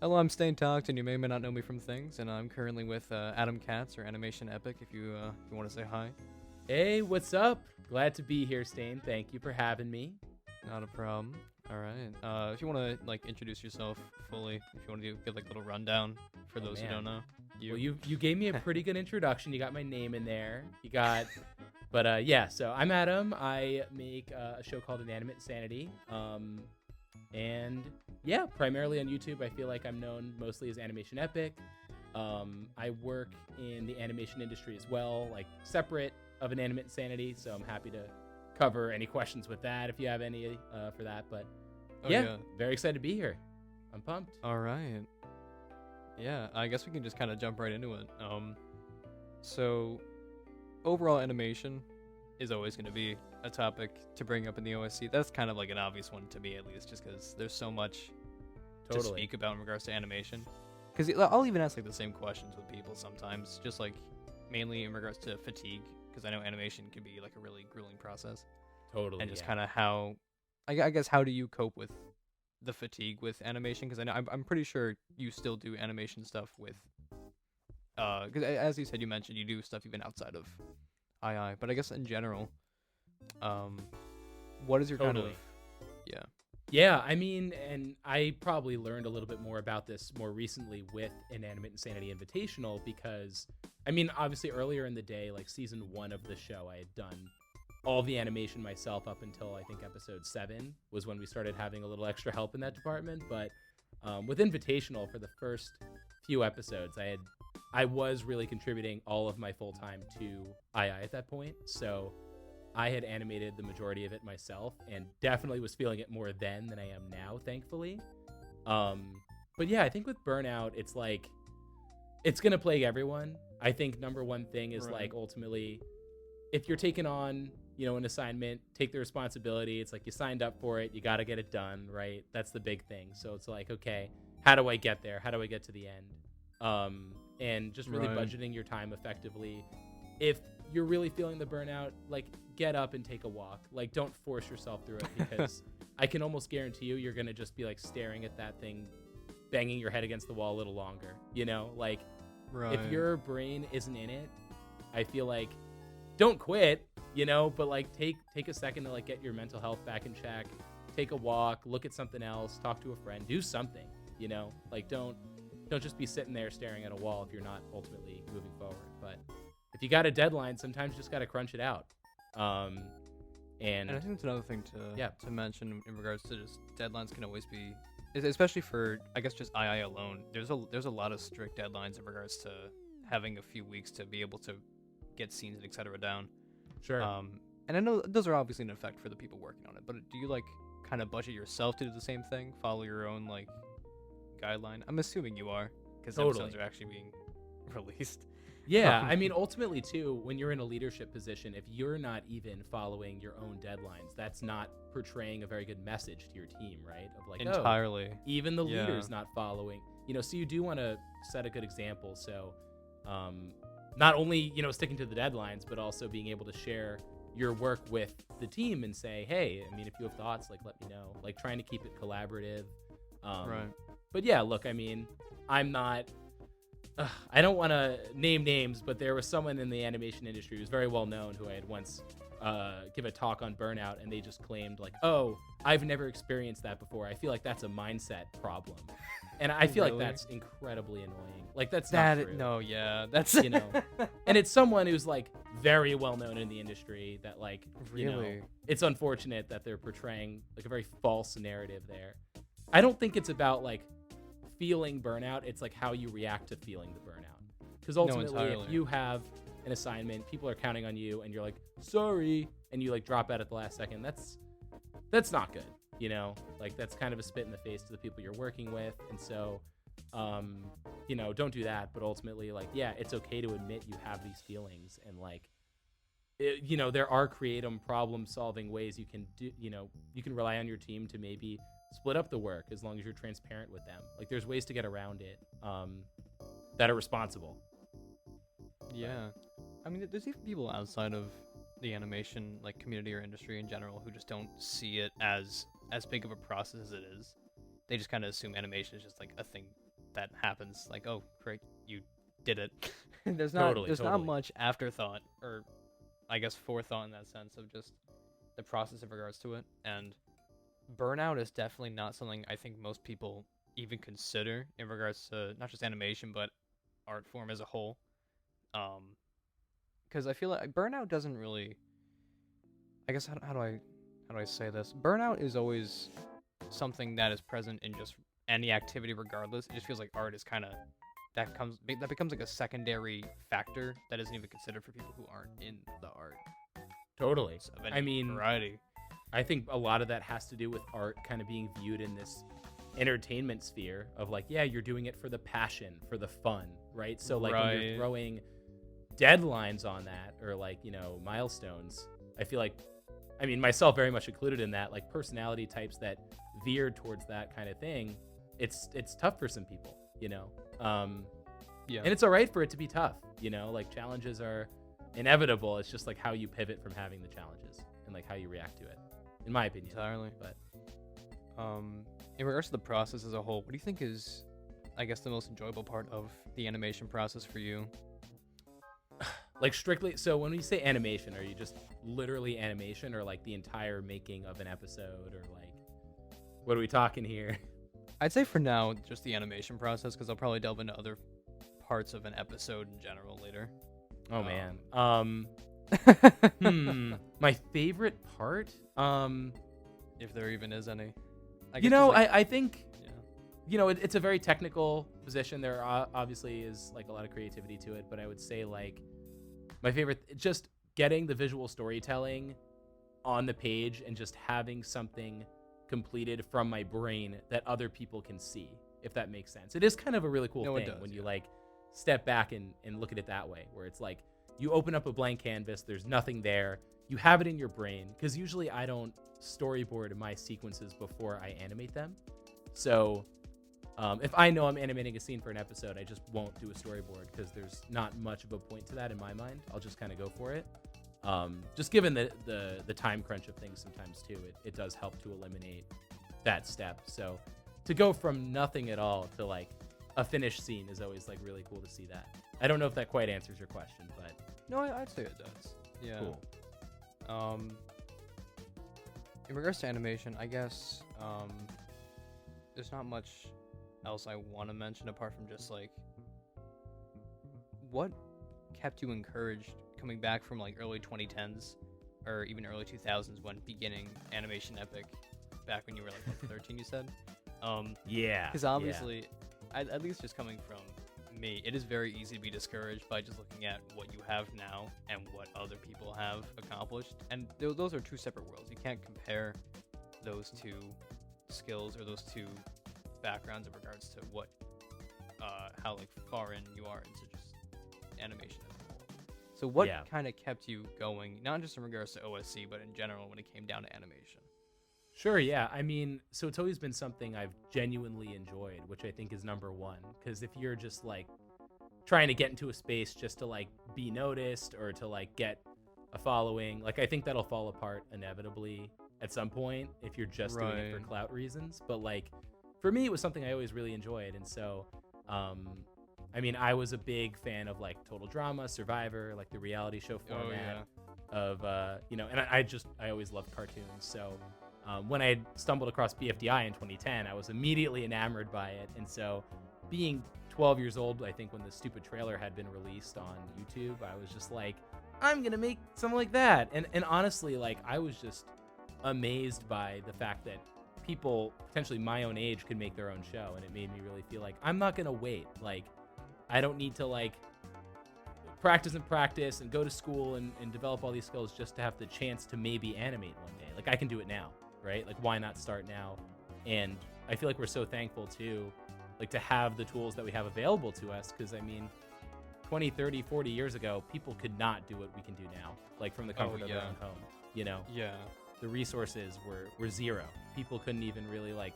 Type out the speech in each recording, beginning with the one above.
Hello, I'm Staying Talked, and you may or may not know me from things, and I'm currently with Adam Katz or AnimationEpic. If you want to say hi, Hey, what's up? Glad to be here, Stain. Thank you for having me. not a problem. All right. If you want to introduce yourself fully, if you want to give like a little rundown for those who Man. don't know, Well, you gave me a pretty good introduction. You got my name in there. But yeah. So I'm Adam. I make a show called Inanimate Insanity. And yeah, primarily on YouTube. I feel like I'm known mostly as Animation Epic. I work in the animation industry as well, like separate of Inanimate Insanity. So I'm happy to cover any questions with that if you have any for that. But yeah, very excited to be here. I'm pumped. All right. Yeah, I guess we can just kind of jump right into it. So overall animation is always going to be a topic to bring up in the OSC. That's kind of like an obvious one to me, at least, just because there's so much to speak about in regards to animation. Because I'll even ask like the same questions with people sometimes, just like mainly in regards to fatigue, because I know animation can be like a really grueling process. Totally. And just kind of how, I guess, how do you cope with the fatigue with animation? Because I know I'm pretty sure you still do animation stuff with, because as you said, you mentioned you do stuff even outside of II, but I guess in general, what is your kind of, yeah. Yeah, I mean, and I probably learned a little bit more about this more recently with Inanimate Insanity Invitational because, I mean, obviously earlier in the day, like season 1 of the show, I had done all the animation myself up until I think episode 7 was when we started having a little extra help in that department. But with Invitational for the first few episodes, I was really contributing all of my full time to II at that point. So I had animated the majority of it myself and definitely was feeling it more then than I am now, thankfully. But yeah, I think with burnout, it's like, it's going to plague everyone. I think number one thing is like, ultimately, if you're taking on, an assignment, take the responsibility. It's like you signed up for it. You got to get it done, right? That's the big thing. So it's like, okay, how do I get there? How do I get to the end? And just really budgeting your time effectively. If you're really feeling the burnout, like, get up and take a walk. Like, don't force yourself through it because I can almost guarantee you're going to just be like staring at that thing, banging your head against the wall a little longer, like if your brain isn't in it, I feel like don't quit, but like take a second to like get your mental health back in check, take a walk, look at something else, talk to a friend, do something, like don't just be sitting there staring at a wall if you're not ultimately moving forward. But if you got a deadline, sometimes you just got to crunch it out. And I think it's another thing to mention in regards to just deadlines can always be, especially for, I guess, just II alone. There's a lot of strict deadlines in regards to having a few weeks to be able to get scenes and etc. down. Sure. And I know those are obviously an effect for the people working on it, but do you like kind of budget yourself to do the same thing, follow your own like guideline? I'm assuming you are, because episodes are actually being released. Yeah, I mean, ultimately, too, when you're in a leadership position, if you're not even following your own deadlines, that's not portraying a very good message to your team, right? Of like, entirely. Even the leader's not following. So you do want to set a good example. So not only, sticking to the deadlines, but also being able to share your work with the team and say, hey, I mean, if you have thoughts, like, let me know. Like, trying to keep it collaborative. But yeah, look, I mean, I'm not... I don't want to name names, but there was someone in the animation industry who's very well known who I had once give a talk on burnout, and they just claimed like, "Oh, I've never experienced that before. I feel like that's a mindset problem," and I feel like that's incredibly annoying. Like that's not true. No, yeah, that's and it's someone who's like very well known in the industry that like really, it's unfortunate that they're portraying like a very false narrative there. I don't think it's about like feeling burnout, it's like how you react to feeling the burnout, because ultimately if you have an assignment, people are counting on you and you're like sorry and you like drop out at the last second, that's not good, like that's kind of a spit in the face to the people you're working with. And so don't do that. But ultimately, like, yeah, it's okay to admit you have these feelings, and like there are creative problem solving ways you can do. You can rely on your team to maybe split up the work as long as you're transparent with them. Like there's ways to get around it that are responsible. Yeah. I mean, there's even people outside of the animation like community or industry in general who just don't see it as big of a process as it is. They just kind of assume animation is just like a thing that happens. Like, oh, great, you did it. There's Totally. not much afterthought, or I guess forethought in that sense of just the process in regards to it. And burnout is definitely not something I think most people even consider in regards to not just animation but art form as a whole. Because I feel like burnout doesn't really. I guess how do I say this? Burnout is always something that is present in just any activity, regardless. It just feels like art is kind of that becomes like a secondary factor that isn't even considered for people who aren't in the art. Totally. Of any I mean, variety. I think a lot of that has to do with art kind of being viewed in this entertainment sphere of like, yeah, you're doing it for the passion, for the fun, right? So like when you're throwing deadlines on that, or like, you know, milestones, I feel like, I mean, myself very much included in that, like personality types that veered towards that kind of thing, it's tough for some people, you know? Yeah. And it's all right for it to be tough, you know? Like challenges are inevitable. It's just like how you pivot from having the challenges and like how you react to it, in my opinion. Entirely. But in regards to the process as a whole, what do you think is, I guess, the most enjoyable part of the animation process for you? like strictly, so when we say animation, are you just literally animation, or like the entire making of an episode, or like, what are we talking here? I'd say for now, just the animation process, because I'll probably delve into other parts of an episode in general later. Oh man. My favorite part? If there even is any. You know, like, I think, yeah. you know, it's a very technical position. There obviously is like a lot of creativity to it, but I would say like my favorite, just getting the visual storytelling on the page and just having something completed from my brain that other people can see, if that makes sense. It is kind of a really cool thing when you like step back and look at it that way, where it's like you open up a blank canvas, there's nothing there, you have it in your brain, because usually I don't storyboard my sequences before I animate them. So if I know I'm animating a scene for an episode, I just won't do a storyboard, because there's not much of a point to that in my mind. I'll just kind of go for it. Just given the time crunch of things sometimes too, it does help to eliminate that step. So to go from nothing at all to like a finished scene is always like really cool to see that. I don't know if that quite answers your question, but no, I'd say it does. Yeah. Cool. In regards to animation, I guess there's not much else I want to mention apart from just like what kept you encouraged coming back from like early 2010s or even early 2000s when beginning AnimationEpic, back when you were like what, 13, you said? Yeah. Because obviously, at least just coming from me, it is very easy to be discouraged by just looking at what you have now and what other people have accomplished. And those are two separate worlds. You can't compare those two skills or those two backgrounds in regards to what, how like far in you are into just animation as a whole. So what kind of kept you going, not just in regards to OSC, but in general when it came down to animation? Sure, yeah. I mean, so it's always been something I've genuinely enjoyed, which I think is number one. Because if you're just like trying to get into a space just to like be noticed or to like get a following, like I think that'll fall apart inevitably at some point if you're just doing it for clout reasons. But like for me, it was something I always really enjoyed. And so, I mean, I was a big fan of like Total Drama, Survivor, like the reality show format of, you know, and I always loved cartoons. So when I stumbled across BFDI in 2010, I was immediately enamored by it. And so being 12 years old, I think when the stupid trailer had been released on YouTube, I was just like, I'm going to make something like that. And honestly, like I was just amazed by the fact that people potentially my own age could make their own show. And it made me really feel like I'm not going to wait. Like I don't need to like practice and go to school and develop all these skills just to have the chance to maybe animate one day. Like I can do it now. Right? Like, why not start now? And I feel like we're so thankful too, like to have the tools that we have available to us. Cause I mean, 20, 30, 40 years ago, people could not do what we can do now, like from the comfort of their own home, you know? Yeah. The resources were zero. People couldn't even really like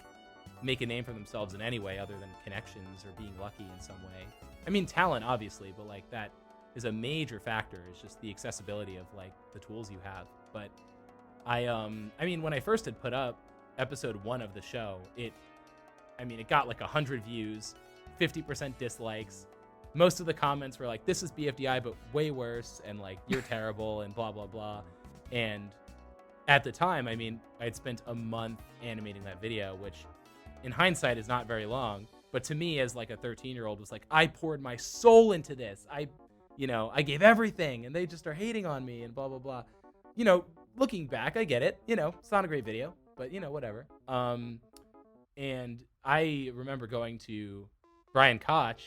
make a name for themselves in any way other than connections or being lucky in some way. I mean, talent obviously, but like that is a major factor. It's just the accessibility of like the tools you have. But I mean, when I first had put up episode 1 of the show, it got like 100 views, 50% dislikes. Most of the comments were like, this is BFDI, but way worse, and like, you're terrible, and blah, blah, blah. And at the time, I mean, I'd spent a month animating that video, which in hindsight is not very long. But to me, as like a 13-year-old, was like, I poured my soul into this. I gave everything, and they just are hating on me, and blah, blah, blah. Looking back, I get it. It's not a great video, but, whatever. And I remember going to Brian Koch,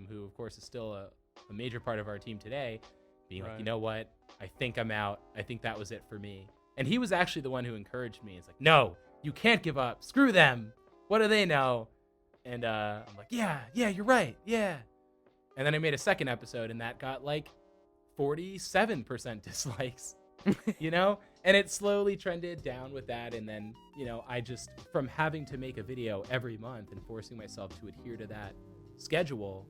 who, of course, is still a major part of our team today, being like, you know what? I think I'm out. I think that was it for me. And he was actually the one who encouraged me. It's like, no, you can't give up. Screw them. What do they know? And I'm like, yeah, you're right. Yeah. And then I made a second episode, and that got like 47% dislikes, And it slowly trended down with that. And then, I just, from having to make a video every month and forcing myself to adhere to that schedule,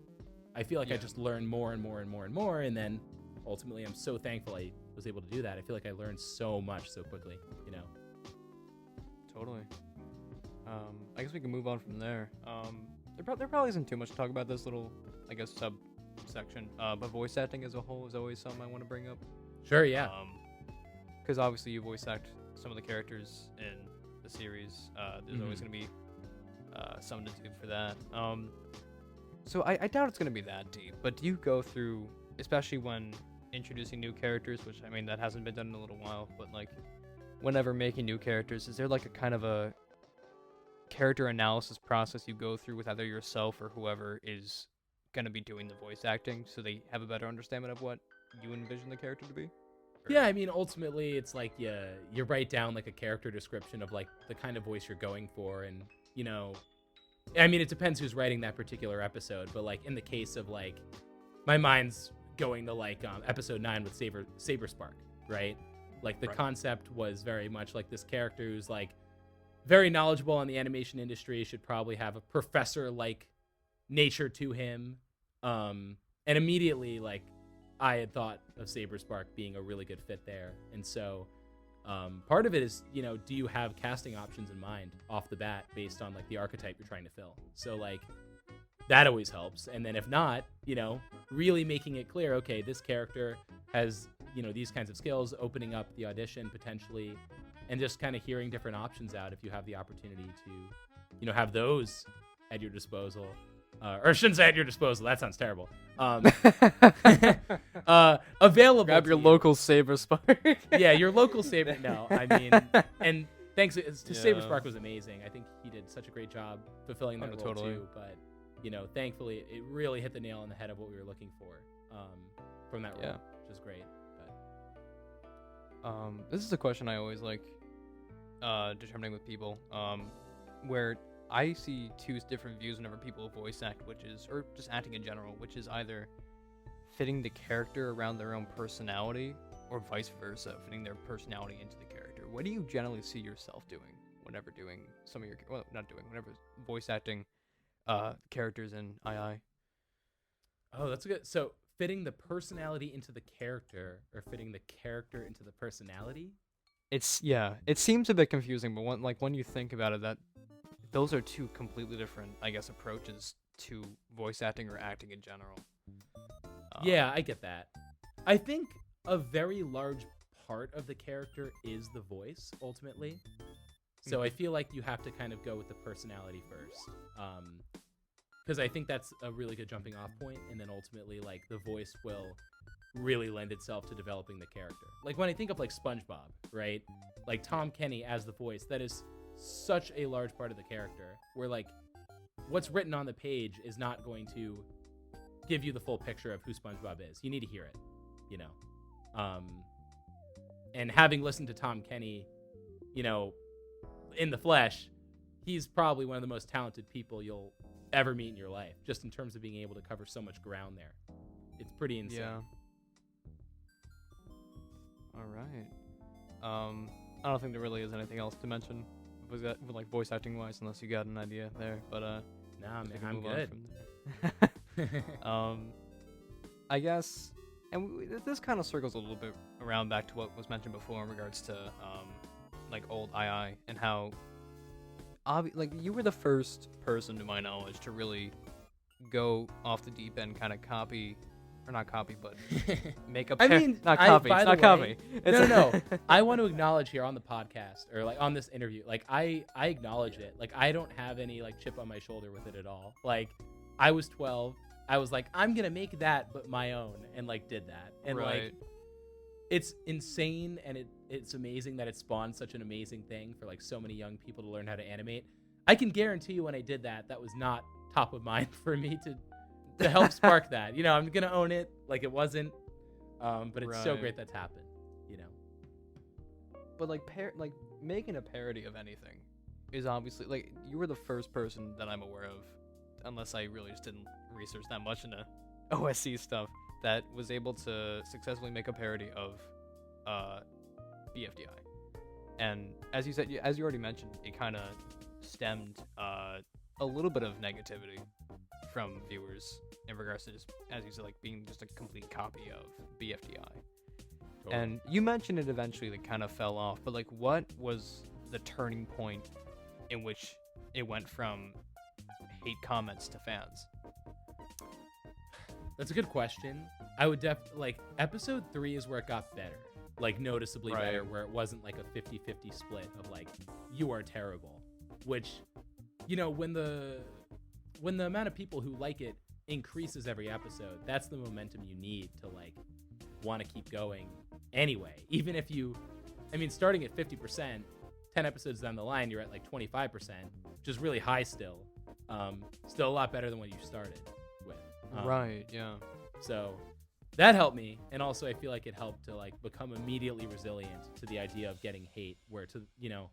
I feel like I just learned more and more and more and more. And then ultimately, I'm so thankful I was able to do that. I feel like I learned so much so quickly, Totally. I guess we can move on from there. There probably isn't too much to talk about this little, I guess, subsection. But voice acting as a whole is always something I want to bring up. Sure, yeah. Because obviously you voice act some of the characters in the series. There's always going to be something to do for that. So I doubt it's going to be that deep. But do you go through, especially when introducing new characters, which, I mean, that hasn't been done in a little while, but, like, whenever making new characters, is there, like, a kind of a character analysis process you go through with either yourself or whoever is going to be doing the voice acting so they have a better understanding of what you envision the character to be? Yeah, I mean, ultimately, it's like you write down like a character description of like the kind of voice you're going for, and I mean, it depends who's writing that particular episode, but like in the case of like my mind's going to like episode 9 with Saber Spark, right? Like the concept was very much like this character who's like very knowledgeable on the animation industry, should probably have a professor-like nature to him, and immediately like I had thought of Saber Spark being a really good fit there. And so part of it is, do you have casting options in mind off the bat based on like the archetype you're trying to fill? So like that always helps. And then if not, really making it clear, okay, this character has, these kinds of skills, opening up the audition potentially, and just kind of hearing different options out if you have the opportunity to, have those at your disposal. Or I shouldn't say at your disposal. That sounds terrible. Available. Grab your you. Local Saber Spark. Yeah, your local Saber. No, I mean, and thanks to Saber Spark was amazing. I think he did such a great job fulfilling that role too. But thankfully, it really hit the nail on the head of what we were looking for from that role, which is great. But this is a question I always like determining with people, where I see two different views whenever people voice act, or just acting in general, which is either fitting the character around their own personality, or vice versa, fitting their personality into the character. What do you generally see yourself doing whenever doing whenever voice acting characters in II? Oh, that's good. So fitting the personality into the character, or fitting the character into the personality? It seems a bit confusing, but when you think about it, that those are two completely different, I guess, approaches to voice acting or acting in general. Yeah, I get that. I think a very large part of the character is the voice, ultimately. So I feel like you have to kind of go with the personality first. Because I think that's a really good jumping off point, and then ultimately, like, the voice will really lend itself to developing the character. Like, when I think of, like, SpongeBob, right? Like, Tom Kenny as the voice, that is such a large part of the character, where like what's written on the page is not going to give you the full picture of who SpongeBob is. You need to hear it, and having listened to Tom Kenny, in the flesh, he's probably one of the most talented people you'll ever meet in your life, just in terms of being able to cover so much ground there. It's pretty insane. Yeah. All right. I don't think there really is anything else to mention like voice acting wise, unless you got an idea there. But nah, man, I'm good. I guess, and this kind of circles a little bit around back to what was mentioned before in regards to like old II, and how like you were the first person, to my knowledge, to really go off the deep end, kind of copy, or not copy, but make a I mean, not copy. by It's the not copy. way- It's No. I want to acknowledge here on the podcast or like on this interview, like I acknowledge it. Like I don't have any like chip on my shoulder with it at all. Like I was 12. I was like, I'm gonna make that, but my own, and like did that, and Right. like it's insane, and it's amazing that it spawned such an amazing thing for like so many young people to learn how to animate. I can guarantee you when I did that, that was not top of mind for me to help spark that. You know, I'm gonna own it like it wasn't, but it's so Right. great that's happened. You know, But like making a parody of anything is obviously like you were the first person that I'm aware of, unless I really just didn't research that much into OSC stuff, that was able to successfully make a parody of BFDI. And as you said, as you already mentioned, it kind of stemmed a little bit of negativity from viewers in regards to just, as you said, like being just a complete copy of BFDI. And you mentioned it eventually like kind of fell off, but like what was the turning point in which it went from hate comments to fans? that's a good question. I would like episode 3 is where it got better, like noticeably Right. better, where it wasn't like a 50-50 split of like you are terrible, which, you know, when the amount of people who like it increases every episode, that's the momentum you need to like want to keep going anyway. Even if you, I mean, starting at 50%, 10 episodes down the line, you're at like 25%, which is really high still. Still a lot better than what you started with. Right, yeah. So that helped me. And also I feel like it helped to like become immediately resilient to the idea of getting hate, where to, you know,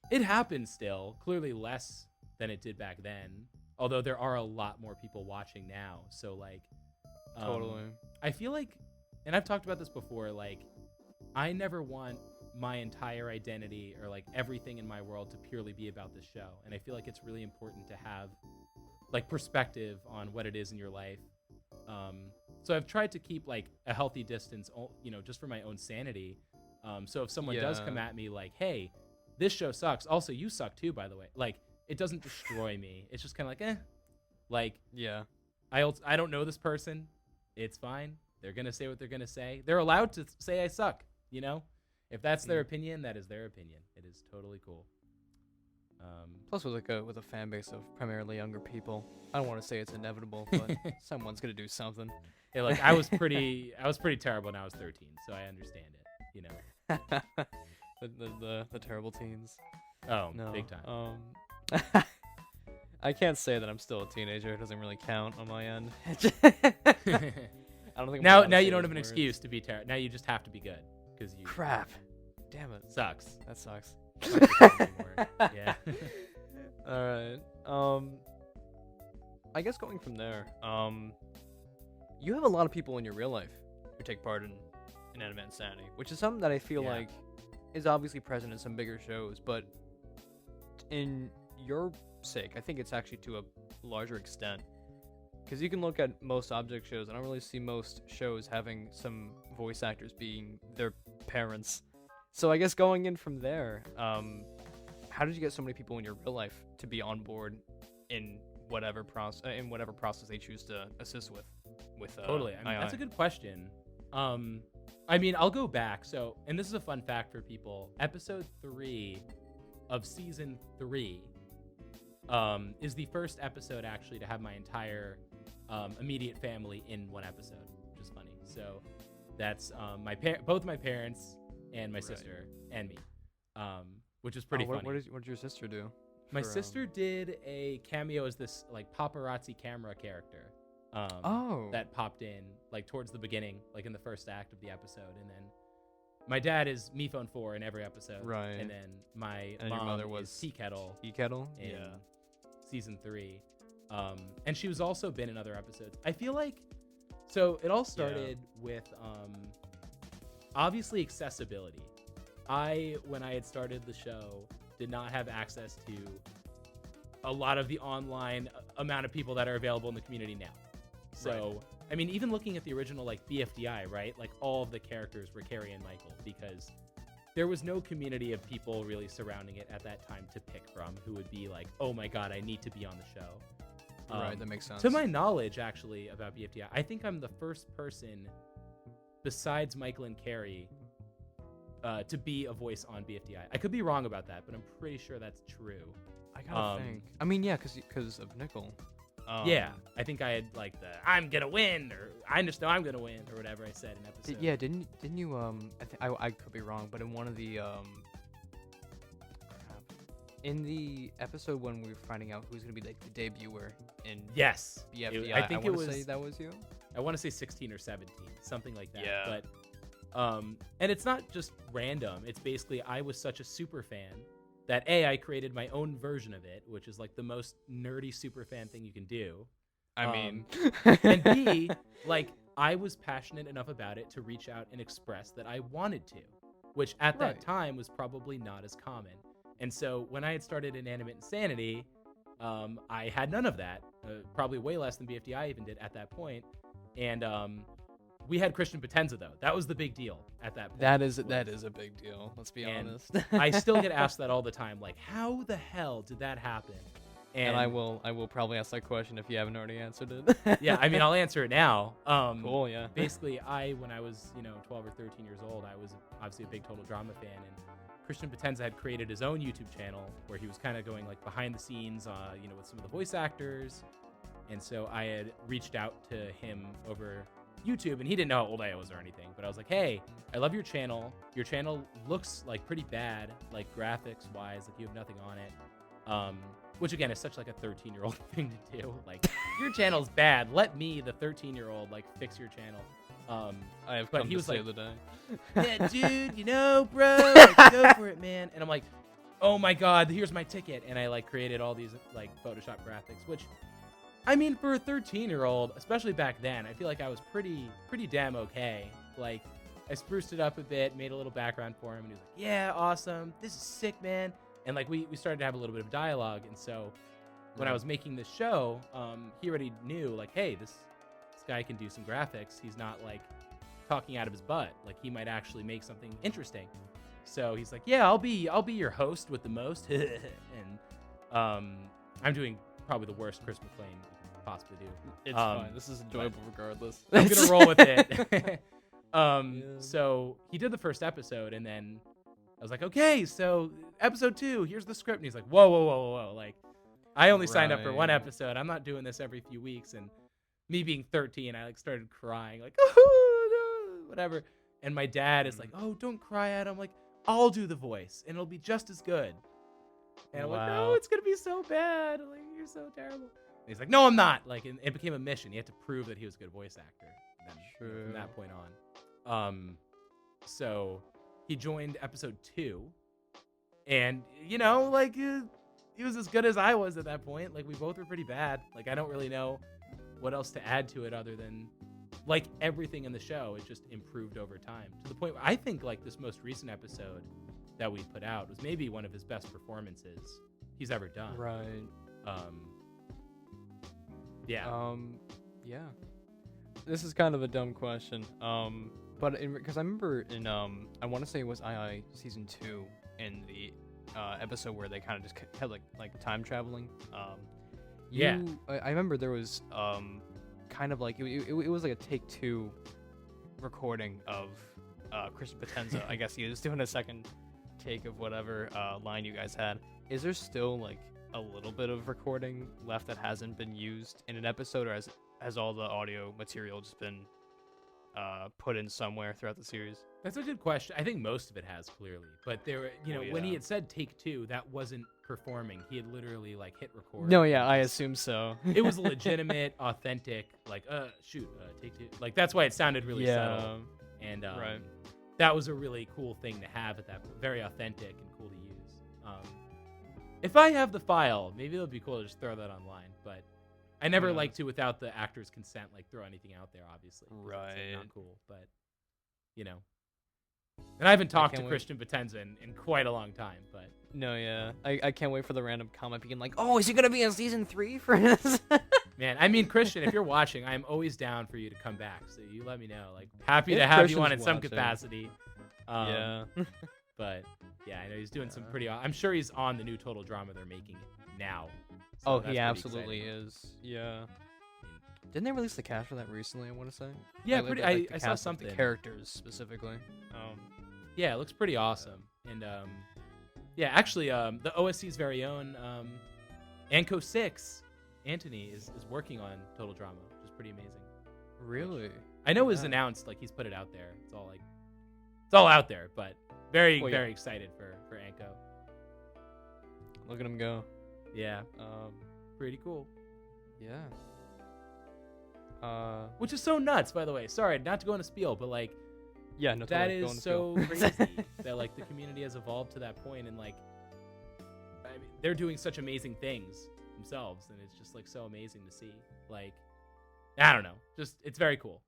it happens still, clearly less than it did back then. Although there are a lot more people watching now. So like, Totally. I feel like, and I've talked about this before, like I never want my entire identity or like everything in my world to purely be about this show. And I feel like it's really important to have like perspective on what it is in your life. So I've tried to keep like a healthy distance, you know, just for my own sanity. So if someone does come at me like, hey, this show sucks. Also, you suck too, by the way. Like, it doesn't destroy me. It's just kind of like, eh. Like, Yeah. I don't know this person. It's fine. They're going to say what they're going to say. They're allowed to say I suck, you know? If that's their opinion, that is their opinion. It is totally cool. Plus, with a fan base of primarily younger people, I don't want to say it's inevitable, but someone's gonna do something. Yeah, like I was pretty terrible when I was 13, so I understand it, you know. the terrible teens. Oh, No, big time. I can't say that I'm still a teenager. It doesn't really count on my end. I don't think. I'm allowed to now say you don't those have an words. excuse to be terrible. Now you just have to be good because you Crap. Damn it. sucks. That sucks. Yeah. All right. I guess going from there, you have a lot of people in your real life who take part in Anime Insanity, which is something that I feel Yeah. like is obviously present in some bigger shows, but in your sake, I think it's actually to a larger extent. Because you can look at most object shows, I don't really see most shows having some voice actors being their parents. So I guess going in from there, how did you get so many people in your real life to be on board in whatever process they choose to assist with? Totally. I mean, II? that's a good question. I mean, I'll go back. So, and this is a fun fact for people. Episode 3 of season 3 is the first episode actually to have my entire immediate family in one episode, which is funny. So that's both my parents and my sister and me, which is pretty funny. What did your sister do? My for, sister did a cameo as this like paparazzi camera character. That popped in like towards the beginning, like in the first act of the episode, and then my dad is Me Phone 4 in every episode, Right. And then my And mom your mother was is Tea Kettle Tea Kettle? in Yeah. season 3, and she was also been in other episodes. I feel like so it all started with obviously accessibility. When I had started the show, did not have access to a lot of the online amount of people that are available in the community now. So, I mean, even looking at the original, like, BFDI, right? Like, all of the characters were Carrie and Michael because there was no community of people really surrounding it at that time to pick from who would be like, oh my god, I need to be on the show. Right, that makes sense. To my knowledge, actually, about BFDI, I think I'm the first person besides Michael and Carrie to be a voice on BFDI. I could be wrong about that, but I'm pretty sure that's true. I gotta think. I mean, yeah, because of Nickel. Yeah, I think I had like the "I'm gonna win" or "I just know I'm gonna win" or whatever I said in episode. Yeah, didn't you? I could be wrong, but in one of the in the episode when we were finding out who's gonna be like the debuter in Yes, BFDI, I think I it wanna was. say that was you. I want to say 16 or 17, something like that. Yeah. But and it's not just random. It's basically I was such a super fan that I created my own version of it, which is like the most nerdy super fan thing you can do. I mean, and B, like I was passionate enough about it to reach out and express that I wanted to, which at that time was probably not as common. And so when I had started Inanimate Insanity, I had none of that, probably way less than BFDI even did at that point. And we had Christian Potenza though. That was the big deal at that point. that is a big deal. Let's be honest. I still get asked that all the time, like, how the hell did that happen? And I will probably ask that question if you haven't already answered it. Yeah, I mean, I'll answer it now. Cool, yeah. Basically, when I was 12 or 13 years old, I was obviously a big Total Drama fan, and Christian Potenza had created his own YouTube channel where he was kind of going like behind the scenes, with some of the voice actors. And so I had reached out to him over YouTube, and he didn't know how old I was or anything, but I was like, hey, I love your channel. Your channel looks like pretty bad, like graphics wise, like you have nothing on it. Which again is such like a 13-year-old thing to do. Like, your channel's bad. Let me, the 13-year-old, like fix your channel. I have but come he to was save like, the day. yeah, dude, bro, like, go for it, man. And I'm like, oh my god, here's my ticket. And I like created all these like Photoshop graphics, which, I mean, for a 13-year-old, especially back then, I feel like I was pretty damn okay. Like, I spruced it up a bit, made a little background for him, and he was like, yeah, awesome, this is sick, man. And like we started to have a little bit of dialogue, and so when I was making this show, he already knew, like, hey, this guy can do some graphics. He's not like talking out of his butt. Like, he might actually make something interesting. So he's like, yeah, I'll be your host with the most. And I'm doing probably the worst Chris McLean you can possibly do. It's fine. This is enjoyable regardless. I'm gonna roll with it. So he did the first episode, and then I was like, okay, so episode 2, here's the script. And he's like, whoa. Like, I only signed up for one episode. I'm not doing this every few weeks. And me being 13, I like started crying, like, oh, no, whatever. And my dad is like, oh, don't cry, Adam. Like, I'll do the voice, and it'll be just as good. And I'm like, no, it's gonna be so bad. Like, you're so terrible. And he's like, no, I'm not. Like, and it became a mission. He had to prove that he was a good voice actor. And then from that point on, so he joined episode 2, and like he was as good as I was at that point. Like, we both were pretty bad. Like, I don't really know what else to add to it other than, like, everything in the show, it just improved over time to the point where I think like this most recent episode that we put out was maybe one of his best performances he's ever done. Right. Yeah. Yeah. This is kind of a dumb question. But because I remember in I want to say it was II season 2 in the episode where they kind of just had like time traveling. Yeah. I remember there was kind of like it was like a take 2 recording of Christian Potenza. I guess he was doing a second take of whatever line you guys had. Is there still like a little bit of recording left that hasn't been used in an episode, or has all the audio material just been put in somewhere throughout the series? That's a good question. I think most of it has, clearly, but there were, when he had said take 2, that wasn't performing. He had literally like hit record. No, yeah, I assume so. It was legitimate, authentic, like take 2. Like, that's why it sounded really subtle. And right. That was a really cool thing to have at that point. Very authentic and cool to use. If I have the file, maybe it'll be cool to just throw that online, but I never like to, without the actor's consent, like throw anything out there, obviously. Right. It's, like, not cool, but And I haven't talked to Christian Potenza in quite a long time, but no, yeah, I can't wait for the random comment being like, oh, is he gonna be in season 3 for this? Man, I mean, Christian, if you're watching, I'm always down for you to come back. So you let me know. Like, happy to have you on in some capacity. Yeah. But yeah, I know he's doing some pretty. I'm sure he's on the new Total Drama they're making now. Oh, that's he pretty absolutely exciting. is. Yeah. Didn't they release the cast for that recently? I want to say. Yeah, Like, pretty. like the I saw cast of something. the characters specifically. Yeah, it looks pretty awesome. And yeah, actually, the OSC's very own Anko 6, Anthony is working on Total Drama, which is pretty amazing. Really? I know it was announced, like he's put it out there. It's all out there, but very excited for Anko. Look at him go. Yeah. Pretty cool. Yeah. Which is so nuts, by the way. Sorry, not to go on a spiel, but like, yeah, no, that totally. is so crazy that like the community has evolved to that point, and like, I mean, they're doing such amazing things themselves, and it's just like so amazing to see. Like, I don't know, just it's very cool.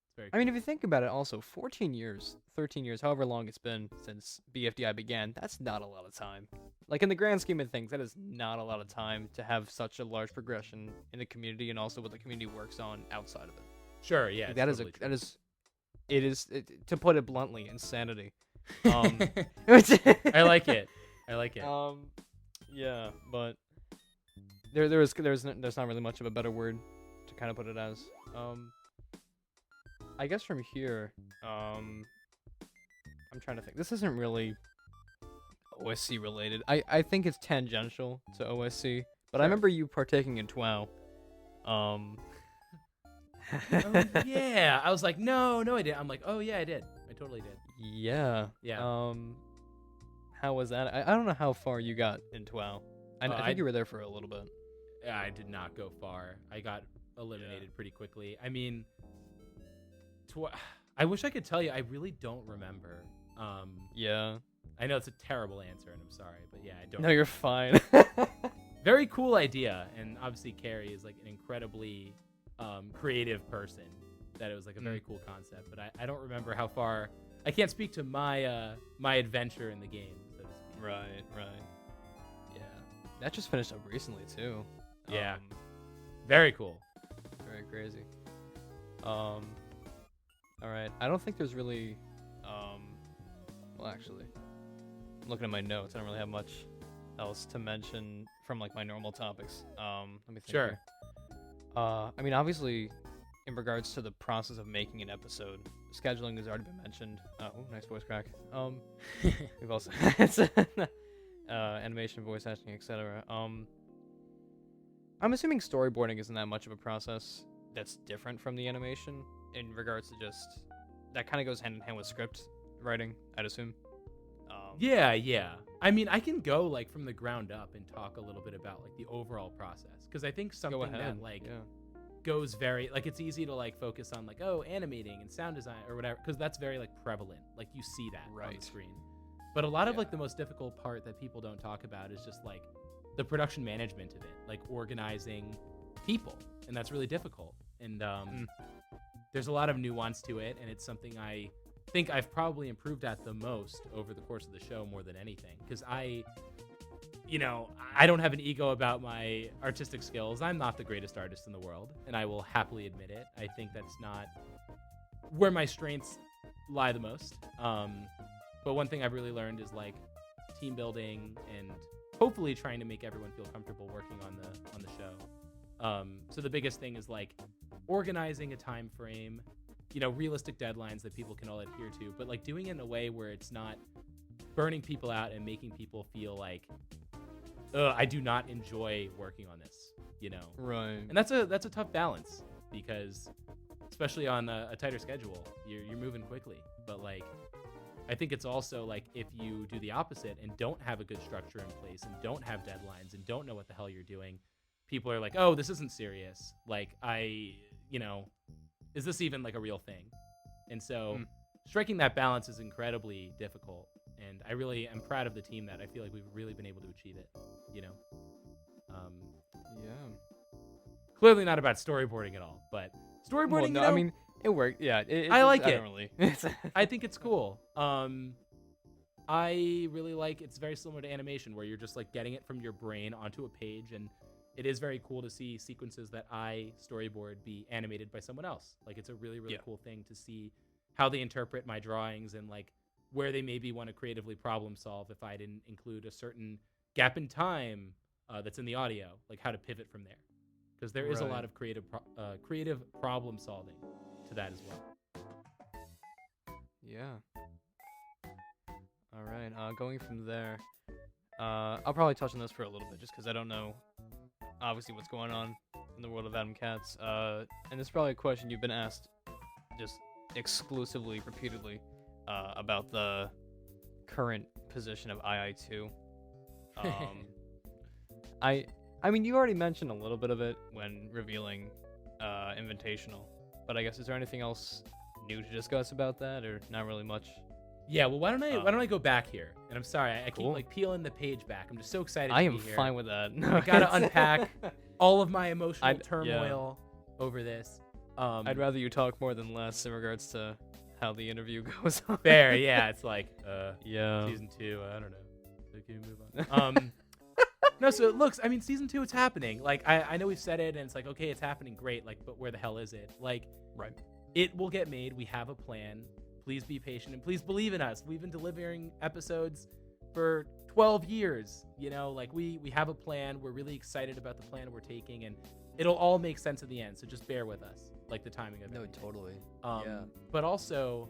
It's very cool. I mean, if you think about it, also 14 years, 13 years, however long it's been since BFDI began, that's not a lot of time. Like in the grand scheme of things, that is not a lot of time to have such a large progression in the community, and also what the community works on outside of it. Sure, yeah, Like, it is to put it bluntly, insanity. I like it. I like it. Yeah, but there's not really much of a better word to kind of put it as. I guess from here, I'm trying to think. This isn't really OSC related. I think it's tangential to OSC, but I remember you partaking in TWOW. Oh, yeah, I was like, no, I didn't. I'm like, oh yeah, I did. I totally did. Yeah. Yeah. How was that? I don't know how far you got in TWOW. I think you were there for a little bit. I did not go far. I got eliminated pretty quickly. I mean, I wish I could tell you. I really don't remember. Yeah. I know it's a terrible answer, and I'm sorry, but yeah, I don't. No, you're fine. Very cool idea, and obviously Carrie is like an incredibly creative person. That it was like a very cool concept, but I don't remember how far. I can't speak to my my adventure in the game, so to speak. Right. Yeah, that just finished up recently too. Yeah. Very cool. Very crazy. All right. I don't think there's really. Well, actually, I'm looking at my notes. I don't really have much else to mention from like my normal topics. Let me think. Sure. Here. I mean, obviously, in regards to the process of making an episode, scheduling has already been mentioned. Oh, nice voice crack. We've also animation, voice acting, etc. I'm assuming storyboarding isn't that much of a process that's different from the animation in regards to just that kind of goes hand in hand with script writing, I'd assume. Yeah. I mean, I can go like from the ground up and talk a little bit about like the overall process, because I think something that like goes very like it's easy to like focus on like animating and sound design or whatever, because that's very like prevalent. Like you see that on the screen. But a lot of like the most difficult part that people don't talk about is just like the production management of it, like organizing people, and that's really difficult. And there's a lot of nuance to it, and it's something I think I've probably improved at the most over the course of the show more than anything, because I don't have an ego about my artistic skills. I'm not the greatest artist in the world, and I will happily admit it. I think that's not where my strengths lie the most. But one thing I've really learned is like team building and hopefully trying to make everyone feel comfortable working on the show. So the biggest thing is like organizing a time frame, realistic deadlines that people can all adhere to, but like doing it in a way where it's not burning people out and making people feel like, I do not enjoy working on this, Right. And that's a tough balance, because especially on a tighter schedule, you're moving quickly. But like, I think it's also like if you do the opposite and don't have a good structure in place and don't have deadlines and don't know what the hell you're doing, people are like, oh, this isn't serious. Like is this even like a real thing? And so striking that balance is incredibly difficult. And I really am proud of the team that I feel like we've really been able to achieve it, Yeah. Clearly not about storyboarding at all, but storyboarding, Well, no, I mean, it worked. Yeah. I like it. Don't really. I think it's cool. I really like, it's very similar to animation where you're just like getting it from your brain onto a page, and it is very cool to see sequences that I storyboard be animated by someone else. Like it's a really, really cool thing to see how they interpret my drawings and like where they maybe want to creatively problem solve if I didn't include a certain gap in time that's in the audio, like how to pivot from there, because there is a lot of creative problem solving to that as well. Yeah. All right. Going from there, I'll probably touch on this for a little bit, just because I don't know, obviously, what's going on in the world of Adam Katz. And this is probably a question you've been asked, just exclusively, repeatedly, about the current position of II2. I mean, you already mentioned a little bit of it when revealing Invitational, but I guess, is there anything else new to discuss about that, or not really much? Yeah, well, why don't I go back here? And I'm sorry, I keep like peeling the page back. I'm just so excited to be here. I am fine with that. I gotta unpack all of my emotional turmoil over this. I'd rather you talk more than less in regards to how the interview goes on. Fair, yeah. It's like, season 2, I don't know. So can we move on? No, so it looks, I mean, season 2, it's happening. Like, I know we've said it, and it's like, okay, it's happening, great. Like, but where the hell is it? Like, right. It will get made. We have a plan. Please be patient and please believe in us. We've been delivering episodes for 12 years. You know, like we have a plan. We're really excited about the plan we're taking, and it'll all make sense at the end. So just bear with us, like the timing of it. No, totally. But also,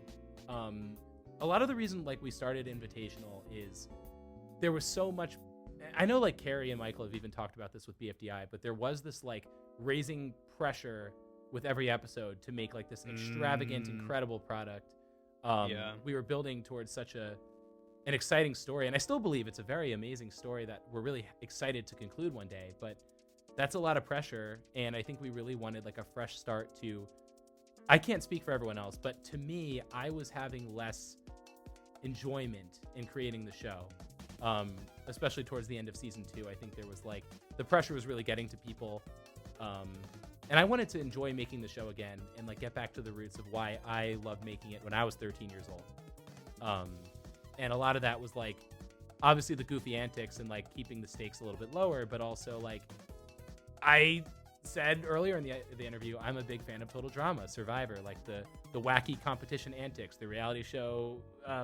a lot of the reason like we started Invitational is there was so much. I know like Carrie and Michael have even talked about this with BFDI, but there was this like raising pressure with every episode to make like this extravagant, incredible product. We were building towards such an exciting story, and I still believe it's a very amazing story that we're really excited to conclude one day, but that's a lot of pressure, and I think we really wanted like a fresh start to, I can't speak for everyone else, but to me, I was having less enjoyment in creating the show, especially towards the end of season 2. I think there was like, the pressure was really getting to people, and I wanted to enjoy making the show again and like get back to the roots of why I loved making it when I was 13 years old. And a lot of that was like, obviously the goofy antics and like keeping the stakes a little bit lower, but also like I said earlier in the interview, I'm a big fan of Total Drama, Survivor, like the wacky competition antics, the reality show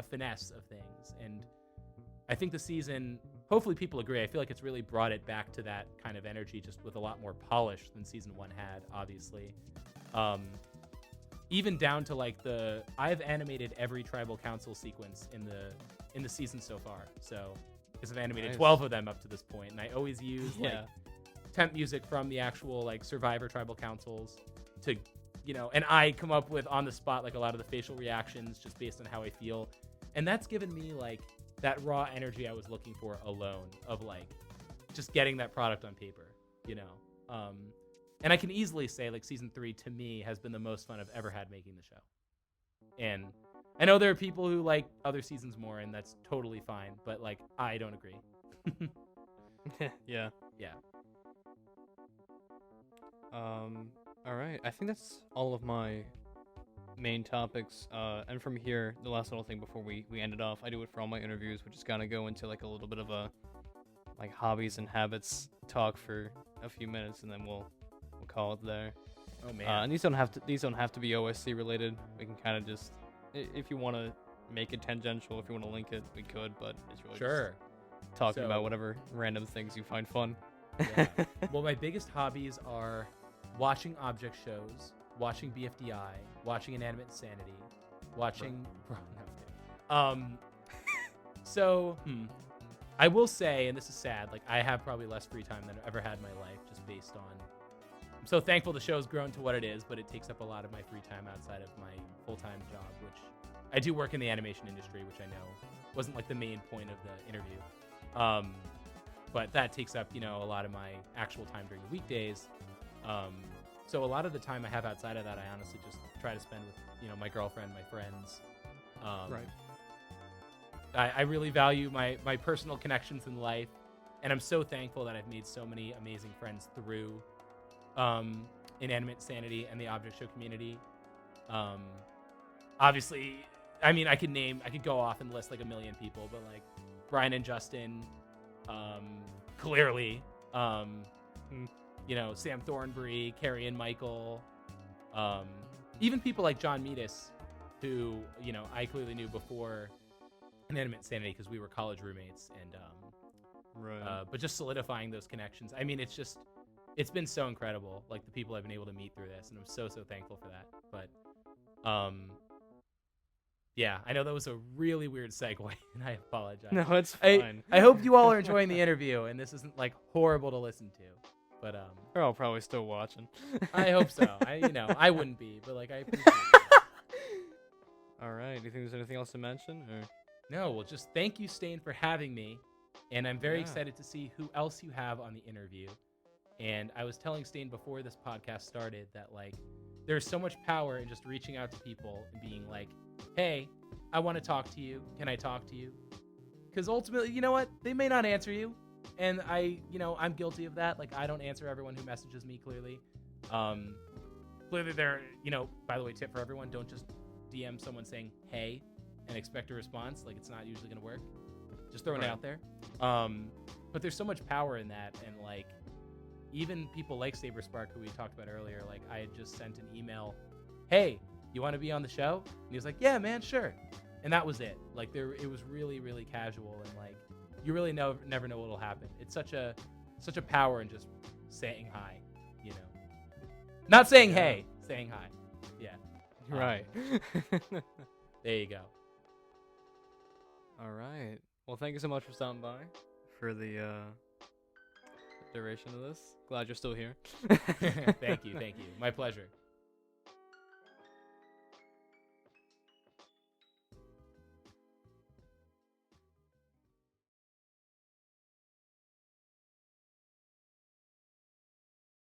finesse of things. And I think the season, hopefully people agree, I feel like it's really brought it back to that kind of energy, just with a lot more polish than season 1 had, obviously. Even down to like I've animated every tribal council sequence in the season so far. So, because I've animated 12 of them up to this point, and I always use like temp music from the actual like Survivor tribal councils to, you know, and I come up with on the spot like a lot of the facial reactions just based on how I feel, and that's given me like that raw energy I was looking for alone, of like just getting that product on paper, you know. And I can easily say like season 3 to me has been the most fun I've ever had making the show. And I know there are people who like other seasons more, and that's totally fine, but like I don't agree. Yeah. All right. I think that's all of my main topics. And from here, the last little thing before we end it off, I do it for all my interviews, which is gonna go into like a little bit of a like hobbies and habits talk for a few minutes, and then we'll call it there. Oh man. And these don't have to be OSC related. We can kind of just, if you want to make it tangential, if you want to link it, we could, but it's really sure. Just talking about whatever random things you find fun. Yeah. Well, my biggest hobbies are watching object shows, watching BFDI, watching Inanimate Insanity, watching. I will say, and this is sad, like I have probably less free time than I've ever had in my life, just based on. I'm so thankful the show's grown to what it is, but it takes up a lot of my free time outside of my full-time job, which I do work in the animation industry, which I know wasn't like the main point of the interview. But that takes up, you know, a lot of my actual time during the weekdays. So a lot of the time I have outside of that, I honestly just try to spend with, you know, my girlfriend, my friends. Right. I really value my personal connections in life, and I'm so thankful that I've made so many amazing friends through Inanimate Insanity and the object show community. Obviously, I mean, I could go off and list like a million people, but like Brian and Justin, clearly, you know, Sam Thornbury, Carrie and Michael, even people like John Meadis, who, you know, I clearly knew before Inanimate Insanity because we were college roommates, and Right. But just solidifying those connections. I mean, it's been so incredible, like the people I've been able to meet through this, and I'm so thankful for that. But yeah, I know that was a really weird segue, and I apologize. No, it's fine. I hope you all are enjoying the interview, and this isn't like horrible to listen to. But They're all probably still watching. I hope so. I wouldn't be, but like I appreciate it. All right. Do you think there's anything else to mention? Or? No, well, just thank you, Stain, for having me, and I'm very Yeah. excited to see who else you have on the interview. And I was telling Stain before this podcast started that like there's so much power in just reaching out to people and being like, hey, I want to talk to you. Can I talk to you? Because ultimately, you know what? They may not answer you. And I'm guilty of that. Like, I don't answer everyone who messages me, clearly. Clearly they're, by the way, tip for everyone, don't just DM someone saying, hey, and expect a response. Like, it's not usually going to work. Just throwing it out there. But there's so much power in that. And, like, even people like SaberSpark, who we talked about earlier, like, I had just sent an email, hey, you want to be on the show? And he was like, yeah, man, sure. And that was it. Like, it was really, really casual, and like, you really never know what'll happen. It's such a power in just saying hi, Not saying hey, saying hi. Yeah. Right. There you go. All right. Well, thank you so much for stopping by for the duration of this. Glad you're still here. Thank you. My pleasure.